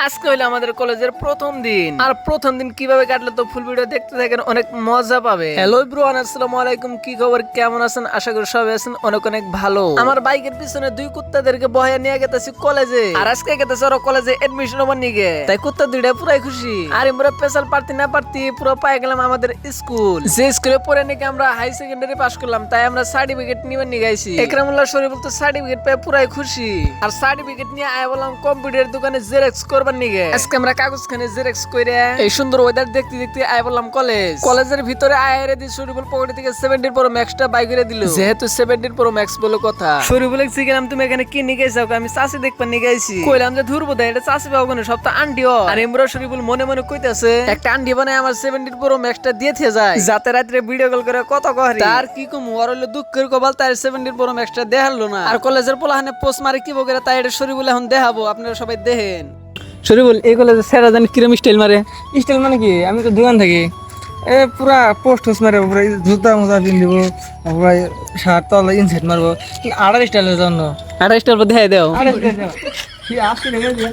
আজকে হইলো আমাদের কলেজের প্রথম দিন। আর প্রথম দিন কিভাবে কাটলো তো ফুল ভিডিও দেখতে থাকেন, অনেক মজা পাবে। হ্যালো এভরিওয়ান, আসসালামু আলাইকুম। কি খবর, কেমন আছেন? আশা করি সবাই আছেন অনেক অনেক ভালো। আমার বাইকের পিছনে দুই কুত্তাদেরকে বহে নিয়ে গেতেছি কলেজে। আর আজকে গেতেছে ওরা কলেজে এডমিশন হবার নিগে। তাই কুত্তা দুইটা পুরাই খুশি। আর আমরা স্পেশাল পার্টি না পারতি পুরো পাই গেলাম আমাদের স্কুল। যে স্কুলে পড়ে নাকি আমরা হাই সেকেন্ডারি পাস করলাম, তাই আমরা সার্টিফিকেট নিয়ে নিয়ে গাইছি। একরামুল্লাহ শরীফ বলতে সার্টিফিকেট পেয়ে পুরাই খুশি। আর সার্টিফিকেট নিয়ে আয় বললাম কম্পিউটার দোকানে জেরক্স করবার নিগে। আজকে আমরা কাগজ খানে জেরক্স করে এই সুন্দর ওয়েদার দেখতে দেখতে আয় বললাম কলেজের ভিতরে আয়ের দি শরীফুল পকেট থেকে 70 প্রো ম্যাক্সটা বাই করে দিল। যেহেতু 70 প্রো ম্যাক্স বলে কথা, শরীফুল শিখলাম তুমি এখানে কি নিয়ে গেছো? আমি চাষি দেখবার নিয়ে গেছি। কইলাম যে ধুর বোধ এটা চাষি পাবো না, সব তো আন্টিও। আর ইমরা শরীফুল মনে মনে কইতেছে একটা আন্টি বানায় আমার 70 প্রো ম্যাক্সটা দিয়ে থে যায়, যাতে রাত্রে ভিডিও কল করে কত কহরি। তার কি কম ওর হলো দুঃখের কপাল, তার 70 প্রো ম্যাক্সটা দেখালো না। আর কলেজের পোলাহানে পোস্ট মারে কি বগেরা, তাই এটা শরীফুল এখন দেখাবো, আপনারা সবাই দেখেন। শরীফুল এই কলেজে সেরা জানি কিরম স্টাইল মারে। স্টাইল মানে কি, আমি তো দোকান থাকি পুরা পোস্ট হোস মারে, পুরা জুতা মোজা পিন্ধিব, পুরা শার্ট তলা ইনসাইড মারবো। আড়াই স্টাইলের জন্য আর স্টাইল দেখাই দাও। কি আসছে দেখে দিয়ে